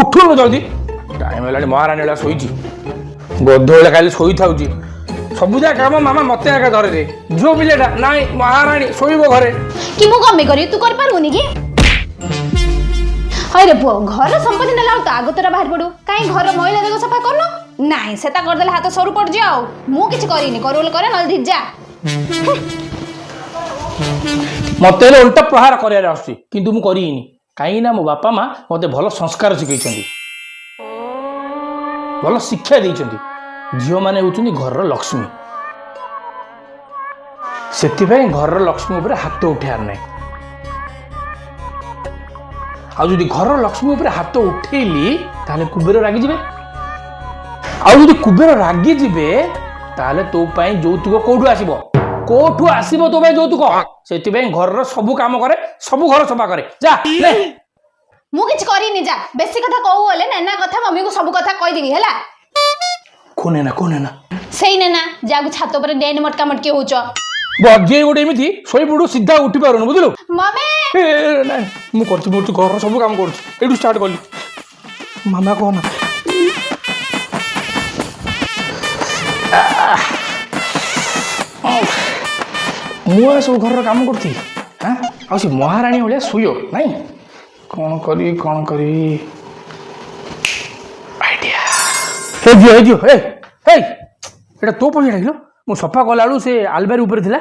ଉଠୁନ ଜଲ୍ଦି ଟାଇମ୍ ହେଲାଣି ମହାରାଣୀ ଭଳିଆ ଶୋଇଛି ଗଧ ଭଳିଆ ଖାଲି ଶୋଇଥାଉଛି ସବୁଯା କାମ ମାମା ମତେ ଆଗା ଧରେ ଦେ ଝିଅ ପିଲାଟା ନାଇଁ ମହାରାଣୀ ଶୋଇବ ଘରେ କି ମୁଁ କମେ କରିବି ତୁ କରିପାରିବୁନି କି ହଇରେ ପୁଅ ଘର ସମ୍ପତ୍ତି ନେଲା ତ ଆଗତରା ବାହାରି ପଡୁ କାଇଁ ଘର ମହିଳା ଯାକ ସଫା କରୁନ ନାଇଁ ସେଟା କରିଦେଲେ ହାତ ସରୁ ପଡିଯିବ ଆଉ ମୁଁ କିଛି କରିନି କରୁ ବୋଲି କରେ ନହେଲେ ଧିଜା ମତେ ହେଲେ ଓଲଟା ପ୍ରହାର କରିବାରେ ଆସୁଛି କିନ୍ତୁ ମୁଁ କରିନି କାହିଁକି ନା ମୋ ବାପା ମା ମତେ ଭଲ ସଂସ୍କାର ଶିଖେଇଛନ୍ତି ଭଲ ଶିକ୍ଷା ଦେଇଛନ୍ତି ଝିଅମାନେ ହେଉଛନ୍ତି ଘରର ଲକ୍ଷ୍ମୀ ସେଥିପାଇଁ ଘରର ଲକ୍ଷ୍ମୀ ଉପରେ ହାତ ଉଠେଇବାର ନାହିଁ ଆଉ ଯଦି ଘରର ଲକ୍ଷ୍ମୀ ଉପରେ ହାତ ଉଠେଇଲି ତାହେଲେ କୁବେର ରାଗିଯିବେ ଆଉ ଯଦି କୁବେର ରାଗିଯିବେ ତାହେଲେ ତୋ ପାଇଁ ଯୌତୁକ କୋଉଠୁ ଆସିବ ତୋ ପାଇଁ ଯୌତୁକ ସେଥିପାଇଁ ଘରର ସବୁ କାମ କରେ ସବୁ ଘର ସଫା କରେ ଯା ମୁଁ କିଛି କରିନି ଯା ବେଶୀ କଥା କହୁ ଗଲେ ନେନା କଥା ମମ୍ମୀକୁ ସବୁ କଥା କହିଦେବି ହେଲା କୋନେନା ସେଇ ନେନା ଯାକୁ ଛାତ ଉପରେ ଡେନ୍ ମଟକା ମଟକି ହଉଛ ବଜେଇ ଗୋଟେ ଏମିତି ଶୋଇ ପଡୁ ସିଧା ଉଠି ପାରୁନୁ ବୁଝିଲୁ ମମି ନାଇଁ ମୁଁ କରୁଛି ଘରର ସବୁ କାମ କରୁଛି ଏଇଠୁ ଷ୍ଟାର୍ଟ କଲି ମାମା କହନା ମୁଁ ସବୁ ଘରର କାମ କରୁଛି ଆଉ ସେ ମହାରାଣୀ ଭଳିଆ ଶୋଇବ ନାଇଁ କ'ଣ କରିବି ଆଇଡିଆ ହେଇଯିବ ଏଇଟା ତୋ ପଇସା ଡାକିଲ ମୁଁ ସଫା କଲା ବେଳୁ ସେ ଆଲମାରୀ ଉପରେ ଥିଲା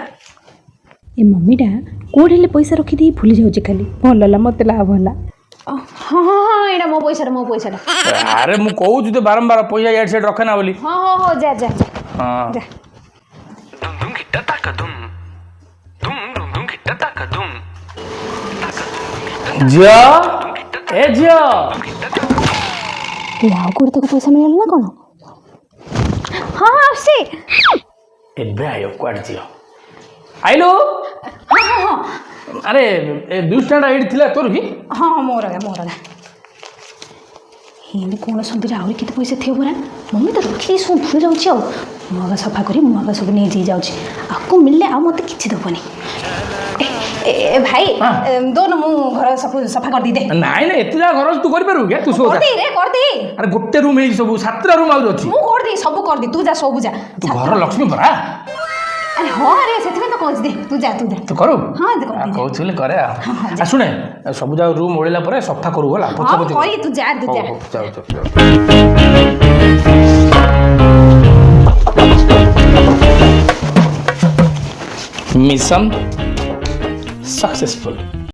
ଏ ମମିଟା କୋଉଠି ହେଲେ ପଇସା ରଖିଦେଇ ଭୁଲି ଯାଉଛି ଖାଲି ଭଲ ହେଲା ମତେ ଲାଭ ହେଲା ହଁ ଏଇଟା ମୋ ପଇସାଟା ଆରେ ମୁଁ କହୁଛି ତ ବାରମ୍ବାର ପଇସା ଇଆଡେ ସିଆଡେ ରଖେନା ବୋଲି ହଁ ଯା ଝିଅ ଏ ଝିଅ ଆଉ କୋଉଠି ତାକୁ ପଇସା ମିଳିଗଲା ନା କ'ଣ ହଁ ଆସୁଛି ଏବେ ଆୟ କୁଆଡ଼େ ଝିଅ ଆଇଲୁ ହଁ ଆରେ ଏ ଦୁଇଟାଟା ଏଇଠି ଥିଲା ତୋର କି ହଁ ମୋର ଏମିତି କ'ଣ ସନ୍ଧ୍ୟାରେ ଆହୁରି କେତେ ପଇସା ଥିବ ପରା ମମି ତ ରଖିଦେଇ ସବୁ ଭୁଲି ଯାଉଛି ଆଉ ମୁଁ ଆଗ ସଫା କରି ମୁଁ ଆଗ ସବୁ ନେଇ ଯାଉଛି ଆକୁ ମିଳିଲେ ଆଉ ମୋତେ କିଛି ଦେବନି ଭାଇ ଦୋନ ମୁଁ ଘର ସଫା କରିଦେଇ ନାଇଁ ଏତେ ଯାକ ଘର ତୁ କରିପାରିବୁ କି ତୁ କରିଦେ ଆରେ ଗୋଟେ ରୁମ୍ ହେଇଛି ସବୁ 7ଟା ରୁମ୍ ଆହୁରି ଅଛି ମୁଁ କରିଦେଇ ସବୁ କରିଦେଇ ତୁ ଯା ସବୁ ଯା ତୁ ଘର ଲକ୍ଷ୍ମୀ ପରା ଆରେ ହଁ ରେ ସେଥିପାଇଁ ତ କହୁଛି ଦେ ତୁ ଯା ତୁ କରୁ ହଁ କହୁଛୁ ବୋଲି କରେ ଆଉ ଶୁଣେ ସବୁ ଯାକ ରୁମ୍ ଓଳିଲା ପରେ ସଫା କରୁ ହେଲା କରି ତୁ ଯା ମିଶନ सक्सेसफुल